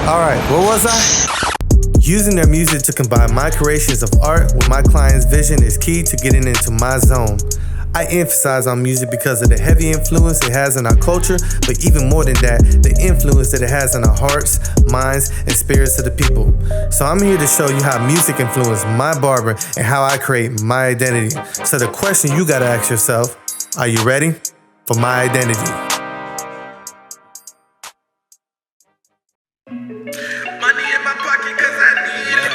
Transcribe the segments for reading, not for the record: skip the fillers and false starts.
Alright, what was I? Using their music to combine my creations of art with my client's vision is key to getting into my zone. I emphasize on music because of the heavy influence it has in our culture, but even more than that, the influence that it has on our hearts, minds, and spirits of the people. So I'm here to show you how music influenced my barber and how I create my identity. So the question you gotta ask yourself, are you ready for my identity? Money in my pocket cause I need it.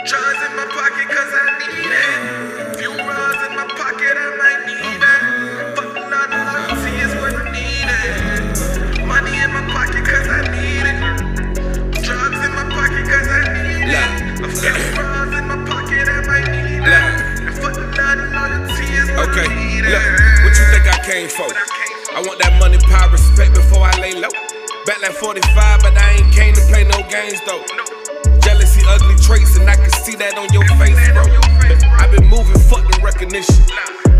Drugs in my pocket cause I need it. Few rods in my pocket I might need it. Fuck a lot of loyalty is what I need it. Money in my pocket cause I need it. Drugs in my pocket cause I need it. A few rods in my pocket I might need it. And fuck a lot of loyalty is what I need it. Look, what you think I came for? I want that money, power, respect before I lay low. Back like 45, but I ain't came to play no games though. Jealousy, ugly traits, and I can see that on your face, bro. I've been moving, fuck the recognition.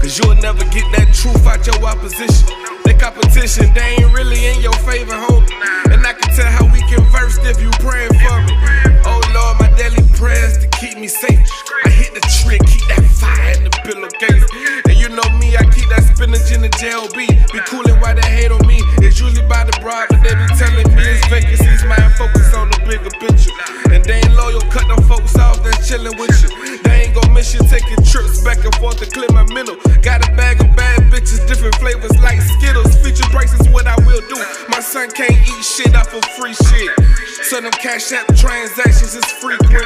Cause you'll never get that truth out your opposition. The competition, they ain't really in your favor, homie. And I can tell how we conversed if you praying for me. Oh Lord, my daily prayers to keep me safe. I hit the tree and keep that fire in the pillowcase. And you know me, I keep that spinach in the JLB. Be coolin' why they hate on me. It's usually by the broad, but they be telling me it's vacancies. Mind focus on the bigger picture. And they ain't loyal, cut them folks off that's chillin' with you. They ain't gon' miss you taking trips back and forth to clear my mental. Got a bag of bad bitches, different flavors like Skittles. Feature prices, what I will do. My son can't eat shit off of free shit. So them cash app transactions is frequent.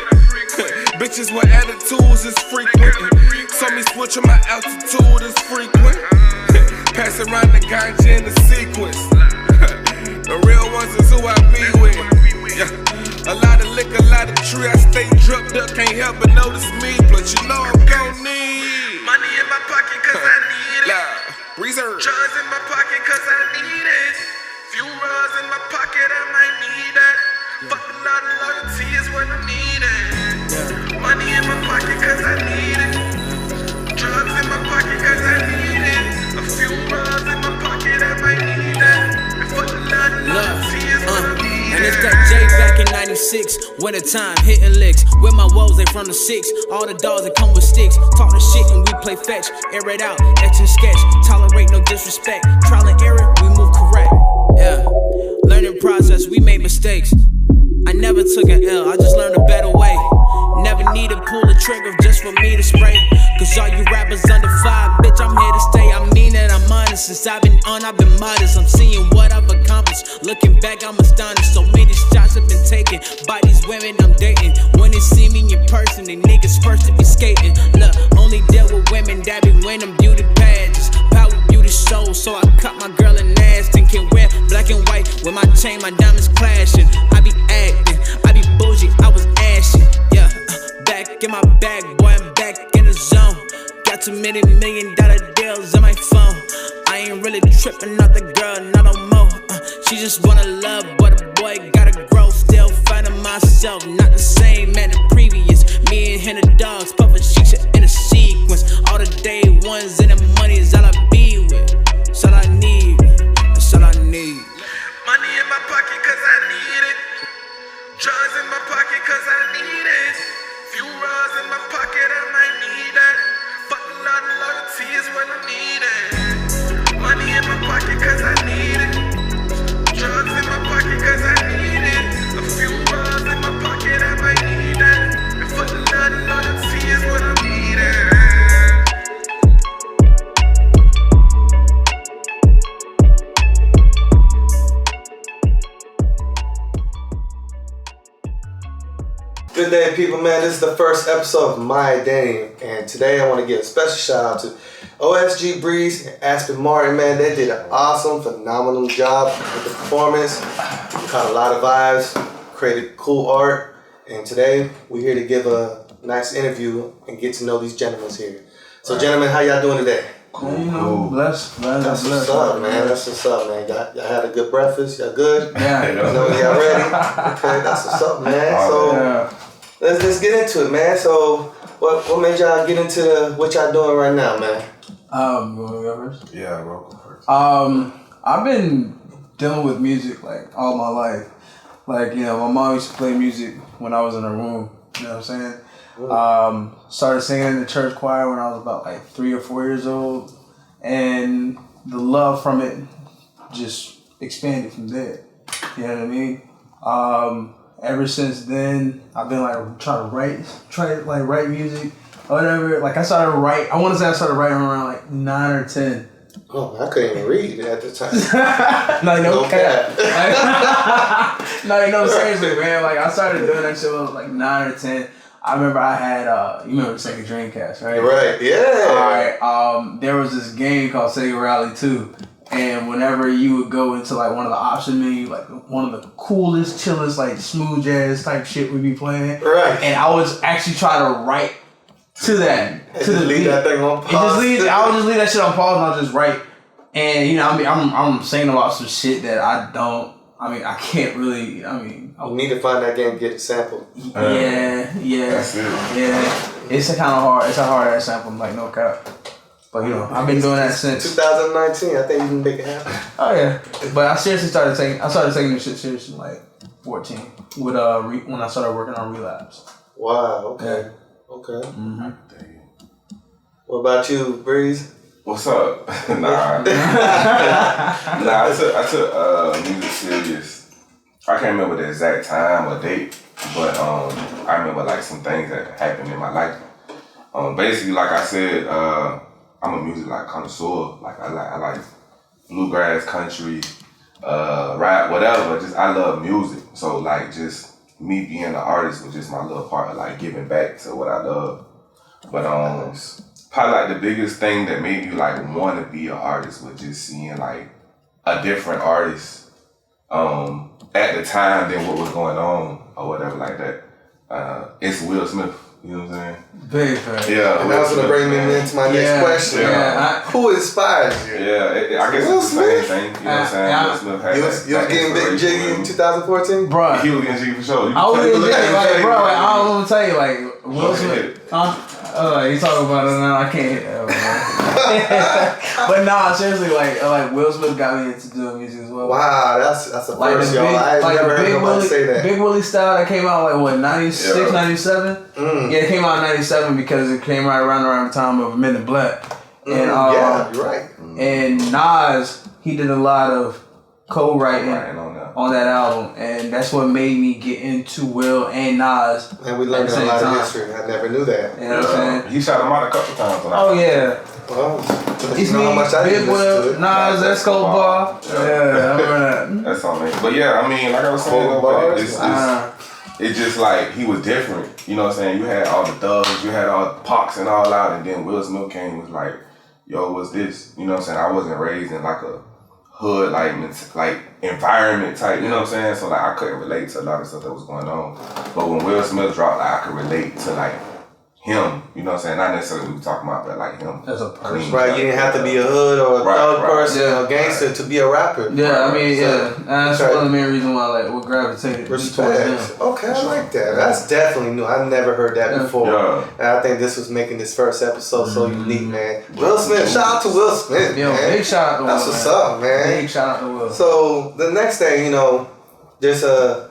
Bitches with attitudes is frequent. Saw me switching my altitude is frequent. Pass around the ganja in the sequence. The real ones is who I be with. Yeah. A lot of liquor, a lot of tree. I stay dripped up, can't help but notice me. But you know I'm gon' need money in my pocket cause I need it. Reserve. Drugs in my pocket cause I need it. Few rods in my pocket I might need it. Fuck a lot of loyalty is what I need it. Money in my pocket cause I need it. Drugs in my pocket cause I need it. A few rods in my pocket I might need it. And fuck a lot of loyalty is what I need it. And it's that J back in 96, wintertime, hitting licks. With my woes, they from the 6. All the dogs that come with sticks. Talk the shit and we play fetch. Air it out, etch and sketch. Tolerate no disrespect. Trial and error, we move correct. Yeah, learning process, we made mistakes. I never took an L, I just learned a better way. Never need to pull the trigger just for me to spray. Cause all you rappers under 5, bitch, I'm here to stay. I mean that I'm honest, since I've been modest. I'm seeing what I've accomplished. Looking back, I'm astonished. So many shots have been taken by these women I'm dating. When they see me in person, they niggas first to be skating. Look, only deal with women that be winning beauty pageants. Power beauty shows, so I cut my girl in Aspen. Can wear black and white with my chain, my diamonds clashing. I be acting, I be bougie, I was ashy. Yeah, back in my bag, boy, I'm back in the zone. Got too many $1 million deals on my phone. I ain't really tripping off the girl, not no more. She just wanna love, but a boy gotta grow. Still finding myself, not the same man the previous. Me and him the dogs, puffin' shisha in a sequence. All the day ones and the money is all I be with. That's all I need, that's all I need. Money in my pocket cause I need it. Drugs in my pocket cause I need it. Few rods in my pocket I might need it. Fuck a lot of loyalty is what I need it. Money in my pocket cause I need it. Drugs in my pocket cause I need it. A few rods in my pocket I might need it. And fuck a lot of loyalty is what I need it. Good day, people, man. This is the first episode of My Identity, and today I want to give a special shout out to OSG Breeze and Aspen Martin, man. They did an awesome, phenomenal job with the performance. Caught a lot of vibes, created cool art, and today we're here to give a nice interview and get to know these gentlemen here. So, gentlemen, how y'all doing today? Man, you know, blessed. That's what's up, man. That's what's up, man. Y'all had a good breakfast? Y'all good? Yeah. You know, y'all ready? Okay, that's what's up, man. So. Yeah. Let's get into it, man. So, what made y'all get into what y'all doing right now, man? You want to go first? Yeah, welcome first. I've been dealing with music like all my life. Like, you know, my mom used to play music when I was in her room. You know what I'm saying? Started singing in the church choir when I was about like 3 or 4 years old. And the love from it just expanded from there. You know what I mean? Ever since then, I've been like trying to write music or whatever. Like I started writing around like 9 or 10. Oh, I couldn't even read at the time. No cap. No, seriously, man. Like I started doing that shit when I was like 9 or 10. I remember I had you remember Sega Dreamcast, right? Right, yeah. Alright, there was this game called Sega Rally 2. And whenever you would go into like one of the option menus, like one of the coolest, chillest, like smooth jazz type shit we'd be playing. Right. And I was actually trying to write to that. To the leave beat. that thing on pause. I would just leave that shit on pause and I'll just write. And you know, I'm saying about some shit that I can't really. You need to find that game and get it sampled. Yeah. That's it. Yeah. It's a kind of hard. It's a hard ass sample. Like no cap. But you know, I've been doing that since 2019. I think you can make it happen. Oh yeah. But I seriously started taking this shit seriously like 14 with when I started working on Relapse. Wow. Okay. Yeah. Okay. Mm-hmm. What about you, Breeze? What's up? Nah, I took music serious. I can't remember the exact time or date, but I remember like some things that happened in my life. Basically, like I said, I'm a music like connoisseur. Like I like bluegrass, country, rap, whatever. Just I love music. So like just me being an artist was just my little part of like giving back to what I love. But probably like the biggest thing that made me like want to be an artist was just seeing like a different artist at the time than what was going on or whatever like that. It's Will Smith. You know what I'm saying? Big fan. Yeah. And that was gonna bring me into my next question. Yeah. Who inspires you? Yeah, I guess it's the same thing. You know what I'm saying? Will Smith had You was getting big jiggy in 2014? Bro. He was getting jiggy for sure. I was getting jiggy, like, bro, like, I don't want to tell you, like, Will Smith. You talking about it now? I can't hit that, man. But nah, seriously, like Will Smith got me into doing music as well. Wow, that's a first, like y'all. I never heard nobody say that. Big Willie style that came out like what 96, 97? Yeah, it came out in 97 because it came right around the time of Men in Black. And yeah, you're right. And Nas, he did a lot of co-writing on that album, and that's what made me get into Will and Nas. And we learned a lot of history. I never knew that. You know what I'm saying? He shot him out a couple times. Oh yeah. Well, It's me, Big Will, Nas, Escobar. Yeah, I remember that. That's all, man. But yeah, I mean, like I was saying, it's just like he was different. You know what I'm saying? You had all the thugs, you had all the Pox and all out, and then Will Smith came and was like, yo, what's this? You know what I'm saying? I wasn't raised in like a hood like environment type, you know what I'm saying? So like I couldn't relate to a lot of stuff that was going on. But when Will Smith dropped, like I could relate to like him, you know what I'm saying? Not necessarily we talking about, but like him as a person. Right, you didn't have to be a hood or a thug person or a gangster to be a rapper. Yeah, I mean, that's one of the main reasons why like what gravitated towards him. Okay, I like that. That's definitely new. I never heard that before. Yeah. And I think this was making this first episode so unique, man. Will Smith, shout out to Will Smith, man. Big shout out to Will. That's what's up, man. Big shout out to Will. So the next thing, you know, there's I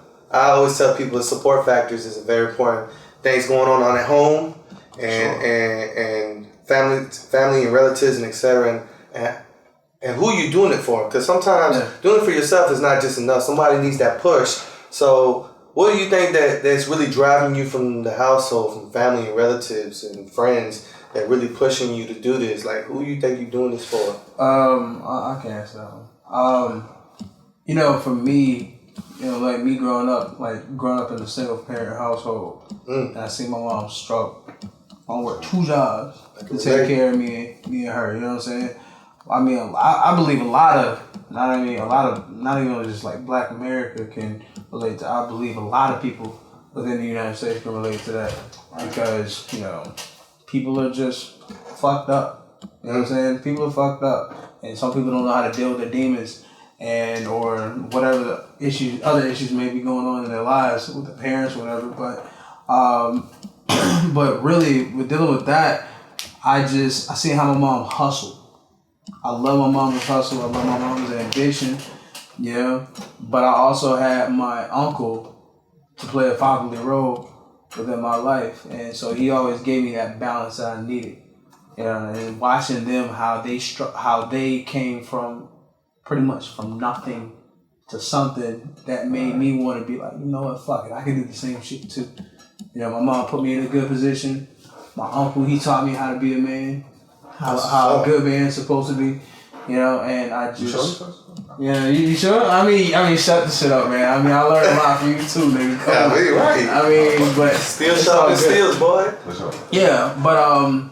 always tell people the support factors is a very important things going on at home. And family and relatives and etc. And who you doing it for? Because sometimes doing it for yourself is not just enough. Somebody needs that push. So what do you think that's really driving you from the household, from family and relatives and friends that really pushing you to do this? Like who you think you're doing this for? I can answer that one. You know, for me, you know, like me growing up in a single parent household, and I see my mom struggle. I work 2 jobs to take care of me and her. You know what I'm saying? I mean, I believe not even just like Black America can relate to. I believe a lot of people within the United States can relate to that because you know people are just fucked up. You know what I'm saying? People are fucked up, and some people don't know how to deal with their demons or whatever other issues may be going on in their lives with the parents, or whatever. But really, with dealing with that, I see how my mom hustled. I love my mom's hustle. I love my mom's ambition. Yeah, but I also had my uncle to play a fatherly role within my life, and so he always gave me that balance that I needed. You know, and watching them how they came from pretty much from nothing to something that made me want to be like, you know what, fuck it, I can do the same shit too. You know, my mom put me in a good position. My uncle, he taught me how to be a man, how a good man's supposed to be. You know, and I just. Yeah, you sure? I mean, shut the shit up, man. I mean, I learned a lot from you too, nigga. Yeah, right. I mean, but still sharp steals, boy. Yeah, but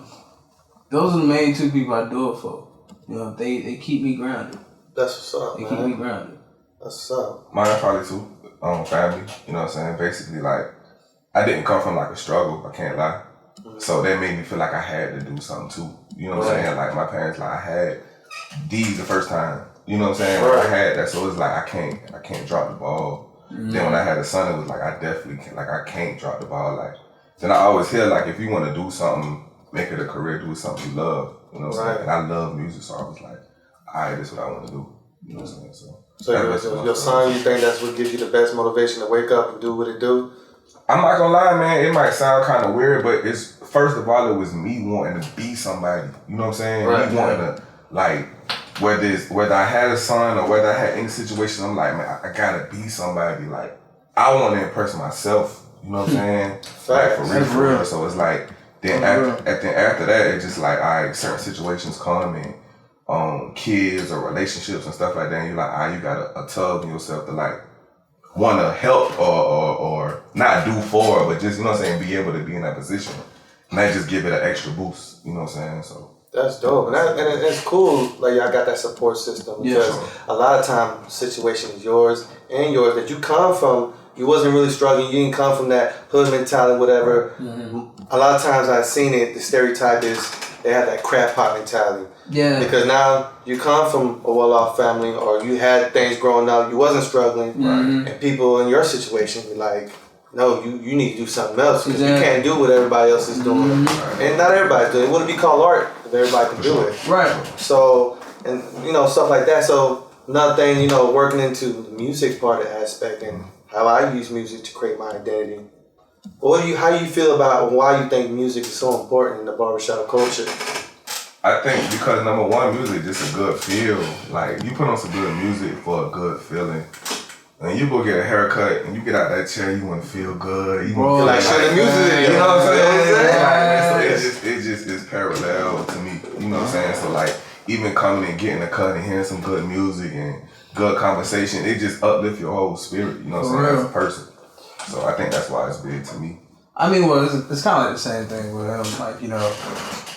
those are the main two people I do it for. You know, they keep me grounded. That's what's up, They keep me grounded. That's what's up. Mine probably too. Family. You know what I'm saying? Basically, like, I didn't come from like a struggle. I can't lie. So that made me feel like I had to do something too. You know what I'm saying? Like my parents, like I had D's the first time. You know what I'm saying? Like, I had that, so it's like I can't drop the ball. Then when I had a son, it was like I definitely can't, like I can't drop the ball. Like then I always hear like if you want to do something, make it a career, do something you love. You know what I'm saying? And I love music, so I was like, alright, this is what I want to do. You know what I'm saying? So your son, you think that's what gives you the best motivation to wake up and do what it do? I'm not gonna lie, man. It might sound kind of weird, but it's first of all, it was me wanting to be somebody. You know what I'm saying? Right. Me wanting to like. Whether I had a son or whether I had any situation, I'm like, man, I gotta be somebody. Like, I want to impress myself. You know what I'm saying? Like, for real. So it's like, then after that, it's just like, all right, certain situations come and kids or relationships and stuff like that. And you're like, you got a tug in yourself to like want to help or not do for, but just, you know what I'm saying, be able to be in that position. And that just give it an extra boost. You know what I'm saying? So. That's dope, and it's cool. Like y'all got that support system because a lot of time situation is yours that you come from. You wasn't really struggling. You didn't come from that hood mentality, whatever. A lot of times I've seen it. The stereotype is they have that crap pot mentality. Yeah. Because now you come from a well-off family, or you had things growing up. You wasn't struggling, and people in your situation be like, no, you need to do something else because you can't do what everybody else is doing. And not everybody's doing it. It wouldn't be called art if everybody could do it. Right. So, and stuff like that. So, another thing, working into the music part of the aspect and how I use music to create my identity. How do you feel about why you think music is so important in the barbershop culture? I think because number one, music is just a good feel. Like, you put on some good music for a good feeling. And you go get a haircut and you get out that chair, you want to feel good. You want to feel like the music. You know what I'm saying? It's parallel to me. You know what I'm saying? So like even coming and getting a cut and hearing some good music and good conversation, it just uplifts your whole spirit. You know what I'm saying? As a person. So I think that's why it's big to me. I mean, well, it's kind of like the same thing with him. Like,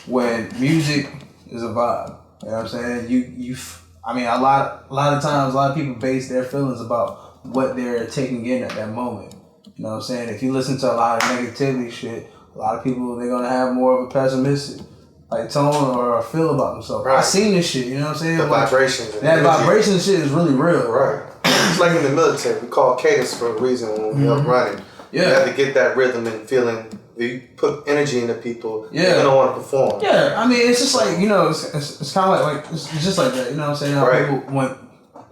when music is a vibe, you know what I'm saying? I mean, a lot of times, a lot of people base their feelings about what they're taking in at that moment. You know what I'm saying? If you listen to a lot of negativity shit, a lot of people, they're going to have more of a pessimistic like tone or feel about themselves. Right. I seen this shit, you know what I'm saying? The vibrations. That vibration shit is really real. Right. It's like in the military. We call cadence for a reason when we're up running. Yeah. You have to get that rhythm and feeling. You put energy into people, they're going to want to perform. Yeah, I mean, it's just like, it's kind of like it's just like that. You know what I'm saying? How people went,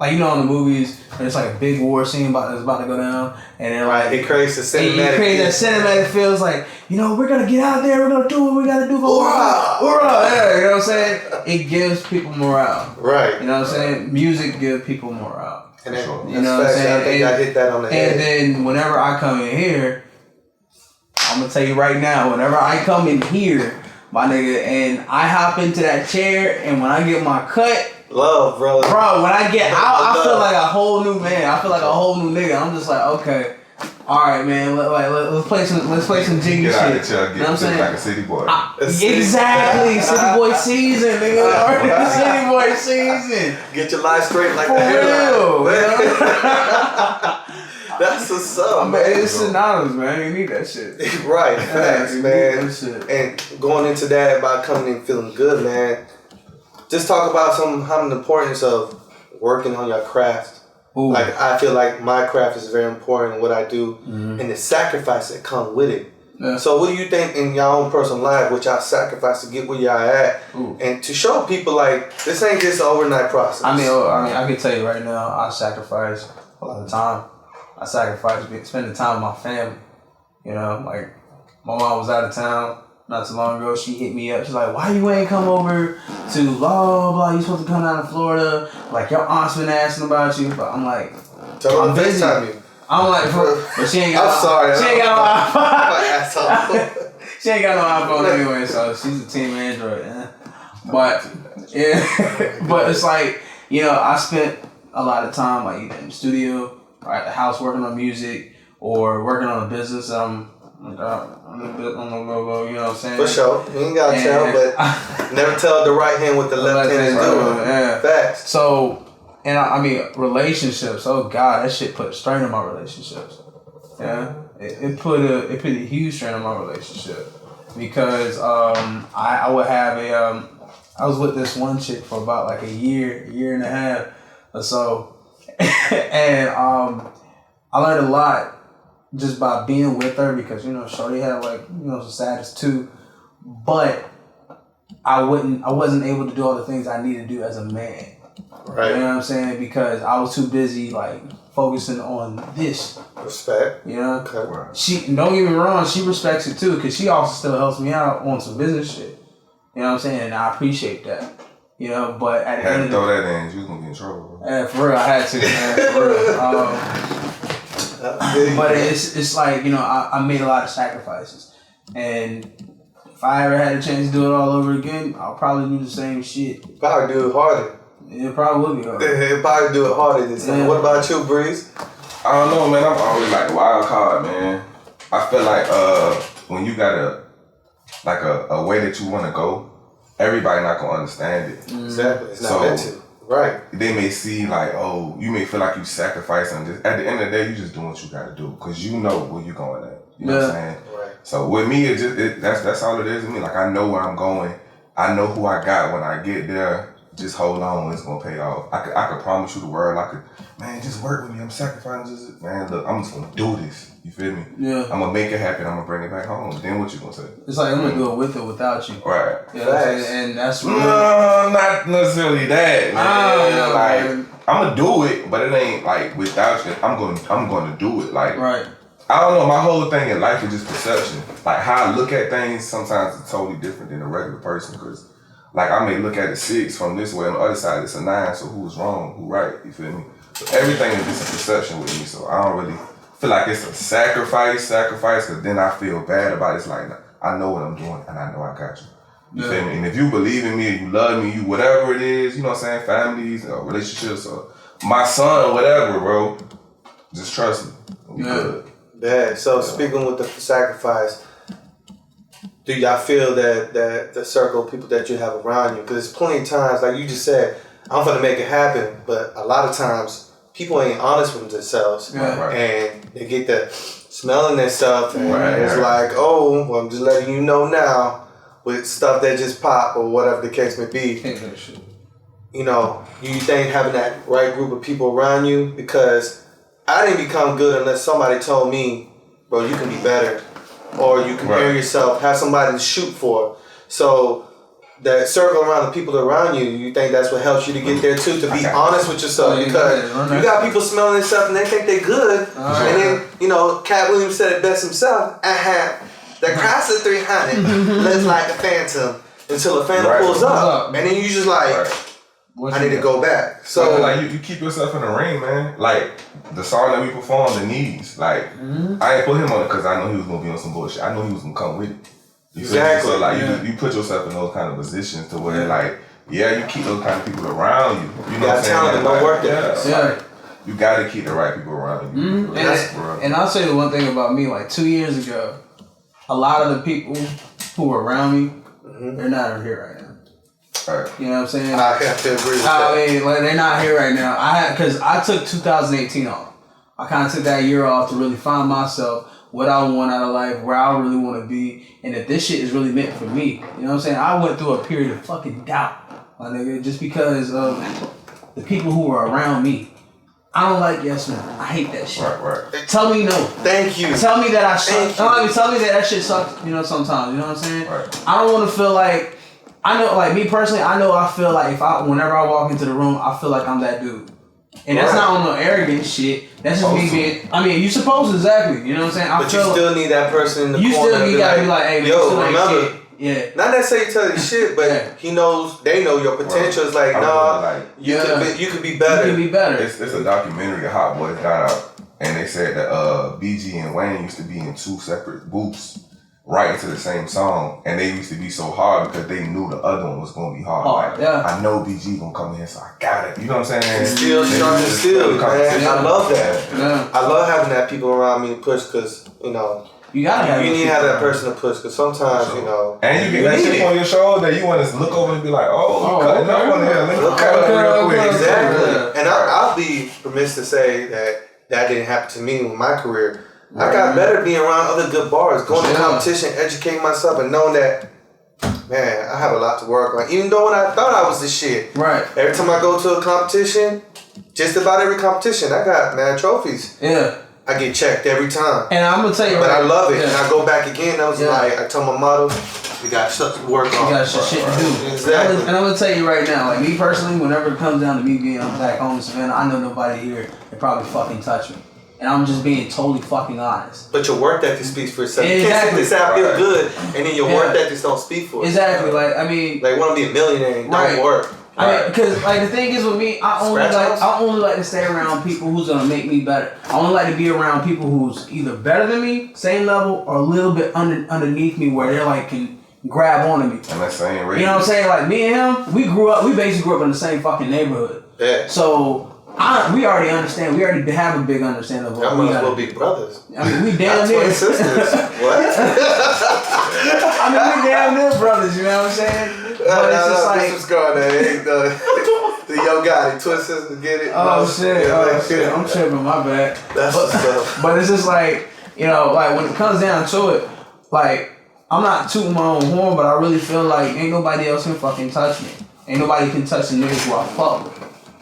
like, in the movies, and it's like a big war scene that's about to go down, and then like it creates a cinematic. It creates that cinematic feels like, we're gonna get out there, we're gonna do what we gotta do. Hoorah! Yeah, you know what I'm saying? It gives people morale. Right. You know what I'm saying? Music gives people morale. And then, you know what I'm saying? I think I hit that on the head. And then whenever I come in here, I'm gonna tell you right now, whenever I come in here, my nigga, and I hop into that chair, and when I get my cut. Love, bro. Bro, when I get out, I feel like a whole new man. I feel like a whole new nigga. I'm just like, okay, all right, man. Let's play some jiggy shit. Get out of the chair, get like a city boy. Exactly, city boy season, nigga. City boy season. Get your life straight like for real. That's what's up, man. It's synonymous, man. You need that shit. Right, facts, man. And going into that about coming in feeling good, man. Just talk about the importance of working on your craft. Ooh. Like, I feel like my craft is very important in what I do, and the sacrifice that come with it. Yeah. So what do you think in your own personal life, what y'all sacrifice to get where y'all at, and to show people like this ain't just an overnight process? I mean, I can tell you right now, I sacrifice a lot of time. I sacrifice spending time with my family. You know, like my mom was out of town not too long ago. She hit me up. She's like, "Why you ain't come over to blah blah blah? You supposed to come down to Florida? Like your aunt's been asking about you." But I'm like, Tell I'm her busy. FaceTime you. I'm like, but she ain't got. I'm sorry. She ain't got no iPhone. Asshole. She ain't got no iPhone anyway, so she's a team Android. But yeah, but it's like, you know, I spent a lot of time like either in the studio or at the house working on music or working on a business that I'm on the logo, you know what I'm saying? For sure. You ain't gotta tell, but never tell the right hand what the left hand is doing. Yeah. Facts. So, and I mean, relationships, oh God, that shit put a strain on my relationships. Yeah. It put a huge strain on my relationship because I would have I was with this one chick for about like a year and a half or so, and I learned a lot just by being with her because, you know, shorty had like, you know, some status too, but I wasn't able to do all the things I needed to do as a man. Right. You know what I'm saying? Because I was too busy like focusing on this. Respect. You know? Okay. She, don't get me wrong, she respects it too because she also still helps me out on some business shit. You know what I'm saying? And I appreciate that. You know, but at the end of the throw that in, you was gonna get in trouble. Yeah, for real, I had to. Man, for real. But it's like, you know, I made a lot of sacrifices, and if I ever had a chance to do it all over again, I'll probably do the same shit. Probably do it harder. It probably would be harder. It'll probably do it harder this time. Yeah. What about you, Breeze? I don't know, man. I'm always like wild card, man. I feel like when you got a way that you want to go, everybody not gonna understand it. Exactly. It's not meant to. Right. They may see like, oh, you may feel like you sacrificing this. At the end of the day, you just doing what you got to do because you know where you're going at. You know what I'm saying? Right. So with me, that's all it is to me. Like I know where I'm going. I know who I got when I get there. Just hold on, it's gonna pay off. I could promise you the world. I could, man, just work with me. I'm sacrificing. Man, look, I'm just gonna do this. You feel me? Yeah. I'm gonna make it happen. I'm gonna bring it back home. Then what you gonna say? It's like I'm gonna do it with or without you. Right. You know what I'm saying? And that's really, no, not necessarily that, man. man. I'm gonna do it, but it ain't like without you. I'm gonna do it. Like, right. I don't know. My whole thing in life is just perception. Like how I look at things sometimes is totally different than a regular person. Because like I may look at a 6 from this way, on the other side it's a 9. So who's wrong? Who right? You feel me? So everything is just a perception with me. So I don't really feel like it's a sacrifice. Because then I feel bad about it. It's like I know what I'm doing and I know I got you. You feel me? And if you believe in me, or you love me, you whatever it is, you know what I'm saying? Families, or relationships, or my son, whatever, bro. Just trust me. We good. Yeah. So speaking with the sacrifice, do y'all feel that the circle of people that you have around you? Because there's plenty of times, like you just said, I'm gonna make it happen, but a lot of times people ain't honest with themselves, and they get the smelling their stuff, and it's like, oh, well, I'm just letting you know now with stuff that just pop or whatever the case may be. You know, you think having that right group of people around you, because I didn't become good unless somebody told me, bro, you can be better. Or you compare yourself, have somebody to shoot for. So that circle around the people around you, you think that's what helps you to get there too, to be honest with yourself. Because you got people smelling themselves and they think they're good. And then, you know, Cat Williams said it best himself. The Chrysler 300 looks like a Phantom until a Phantom pulls up. And then you just like, I need to go back. So like you keep yourself in the ring, man. Like the song that we performed, The Knees. Like I ain't put him on it because I know he was gonna be on some bullshit. I know he was gonna come with it. Exactly. So like you put yourself in those kind of positions to where like you keep those kind of people around you. You know what I'm saying? Talent, like, work ethic. You gotta keep the right people around you. And I'll say the one thing about me, like 2 years ago, a lot of the people who were around me, they're not here right now. Right. You know what I'm saying? I have to agree with that. I mean, like, they're not here right now. Because I took 2018 off. I kind of took that year off to really find myself, what I want out of life, where I really want to be, and if this shit is really meant for me. You know what I'm saying? I went through a period of fucking doubt, my nigga, just because of the people who were around me. I don't like yes men. I hate that shit. Right. Tell me no. Thank you. Tell me that I suck. Tell me that shit sucks. Sometimes. You know what I'm saying? Right. I don't want to feel like. I know, like me personally. I know I feel like whenever I walk into the room, I feel like I'm that dude. And that's not on no arrogant shit. That's just me being. I mean, you supposed to, exactly. You know what I'm saying? But you still need that person in the corner. You gotta be like, hey, man, yo, you remember. shit. Yeah. Not necessarily tell you shit, but they know your potential. It's like, you could be better. You could be better. It's a documentary the Hot Boys got out, and they said that BG and Wayne used to be in 2 separate booths writing to the same song, and they used to be so hard because they knew the other one was gonna be hard. I know BG gonna come in here, so I got it. You know what I'm saying? Still, man. I love that. Yeah. I love having that people around me to push because you gotta have. You need to have that person to push because sometimes and you get that shit on your shoulder. You want to look over and be like, cutting up on here. Look real quick. Exactly. And I'll be remiss to say that didn't happen to me with my career. I got better being around other good bars, going to competition, educating myself, and knowing that, man, I have a lot to work on. Even though when I thought I was the shit, every time I go to a competition, just about every competition, I got trophies. Yeah. I get checked every time. And I'm gonna tell you, but I love it. And I go back again. I was like, I told my model, we got stuff to work on. You got shit to do. Exactly. And I'm gonna tell you right now, like me personally, whenever it comes down to me being back home in Savannah, I know nobody here that probably fucking touch me. And I'm just being totally fucking honest. But your work ethic speaks for itself. You can't sit this out, feel good, and then your work ethics don't speak for it. Exactly. Like, I mean, like, want to be a millionaire and don't work. I mean, because like the thing is with me, I only like to stay around people who's gonna make me better. I only like to be around people who's either better than me, same level, or a little bit underneath me, where they're like can grab onto me. And that same rate. You know what I'm saying? Like me and him, we basically grew up in the same fucking neighborhood. Yeah. So we already understand. We already have a big understanding of what we got. We'll be brothers. I mean, we damn near sisters. What? I mean, we damn near brothers. You know what I'm saying? But it's just like this was going the yo got it. Twin sisters get it. Shit. I'm tripping. My bad. That's what's up. But it's just like like when it comes down to it, like I'm not tooting my own horn, but I really feel like ain't nobody else can fucking touch me. Ain't nobody can touch the niggas who I fuck with.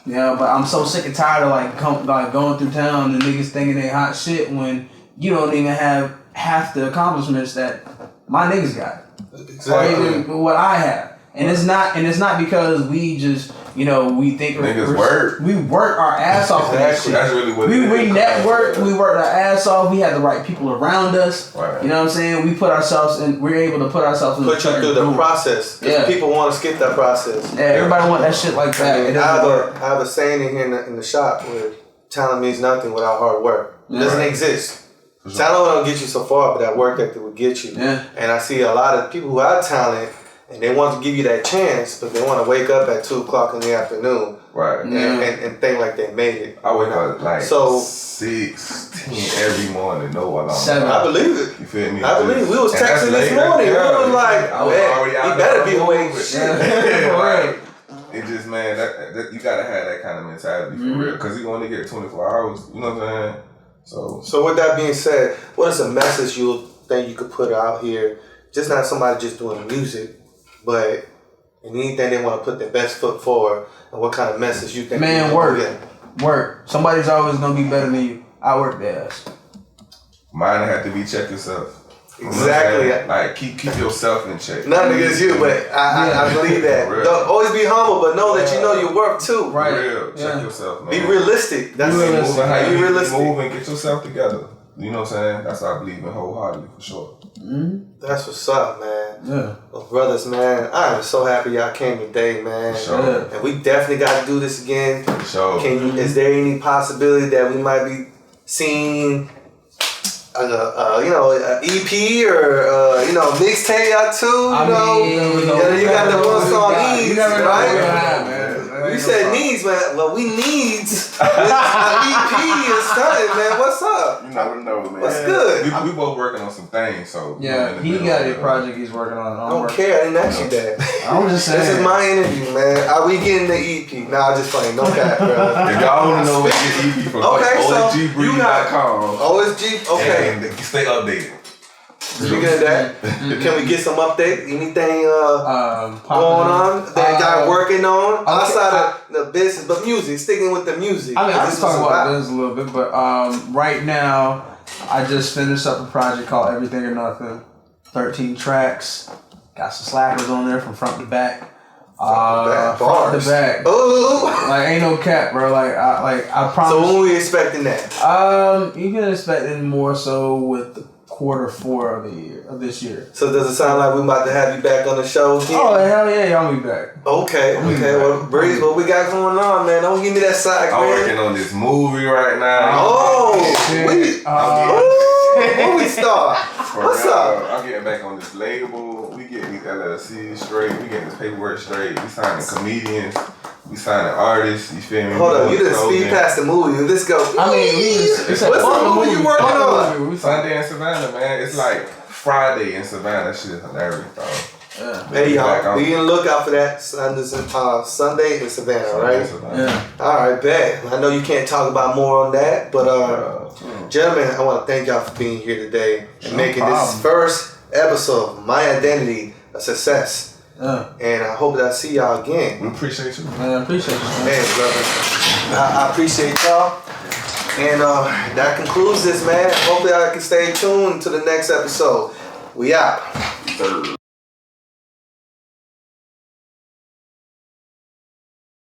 Yeah, but I'm so sick and tired of like going through town and niggas thinking they hot shit when you don't even have half the accomplishments that my niggas got, or even what I have. And it's not because we just we think we work our ass off for that shit. That's really what we network, we work our ass off. We have the right people around us. Right. You know what I'm saying? we're able to put ourselves in. Put you through the process. Yeah. People want to skip that process. Yeah, everybody want that shit like that. I have a saying in here in the shop where talent means nothing without hard work. It doesn't exist. Sure. Talent don't get you so far, but that work ethic will get you. Yeah. And I see a lot of people who have talent. And they want to give you that chance, but they want to wake up at 2:00 in the afternoon, right? And think like they made it. I wake up like 6, 10 every morning, no alarm. 7. I believe it. You feel me? I believe it. We was texting this morning. We was like, man, he better be awake. Right. It just, man, that you gotta have that kind of mentality for real, because you only get 24 hours. You know what I'm saying? So with that being said, what is a message you think you could put out here? Just not somebody just doing music, but in anything they want to put their best foot forward, and what kind of message you think? Man, work. Somebody's always gonna be better than you. I work their ass. Mine have to be check yourself. Exactly. Like keep yourself in check. Nothing against you, but I believe that. Don't always be humble, but know that you know your worth too. Right. Real. Check yourself, man. Be realistic. That's be realistic. Move and get yourself together. You know what I'm saying? That's what I believe in wholeheartedly, for sure. Mm-hmm. That's what's up, man. Yeah. Well, brothers, man, I am so happy y'all came today, man. Sure. And we definitely got to do this again. Sure. Is there any possibility that we might be seeing, an EP or mixtape y'all too? You got the one song Needs, right? You said needs, man. Well, we needs an EP and something, man. What's up? You never know, man. What's good? We both working on some things, so he got a project he's working on. I don't care. I didn't ask you that. I'm just saying. This is my interview, man. Are we getting the EP? Nah, I'm just playing. No cap, bro. If y'all want to know what get EP from, OSGBreed.com. OSG, okay. And stay updated. Speaking of that, can we get some update? Anything going on that y'all working on outside of the business, but music? Sticking with the music. I mean, I just talk about business a little bit, but right now, I just finished up a project called Everything or Nothing. 13 tracks. Got some slappers on there from front to back. Front to back. Ooh. Like ain't no cap, bro. Like I promise. So when we expecting that? You can expect it more so with Q4 of this year. So does it sound like we about to have you back on the show again? Oh hell yeah, y'all be back. Okay. Well, Breeze, what we got going on, man? Don't give me that side. I'm working on this movie right now. Where we start? What's up? I'm getting back on this label. We getting these LLCs straight. We getting this paperwork straight. We signing comedians. We signing artists. You feel me? Hold on, you didn't speed past the movie. Let's go. I mean, what's the movie you working on? Sunday in Savannah, man. It's like Friday in Savannah. That shit is hilarious, dog. Yeah. Hey y'all, be on the lookout for that Sunday in Savannah, right? Yeah. All right, bet. I know you can't talk about more on that, but gentlemen, I want to thank y'all for being here today and making this first episode of My Identity a success. And I hope that I see y'all again. We appreciate you, man. I appreciate you, man. Man, brother. I appreciate y'all. And that concludes this, man. Hopefully I can stay tuned to the next episode. We out.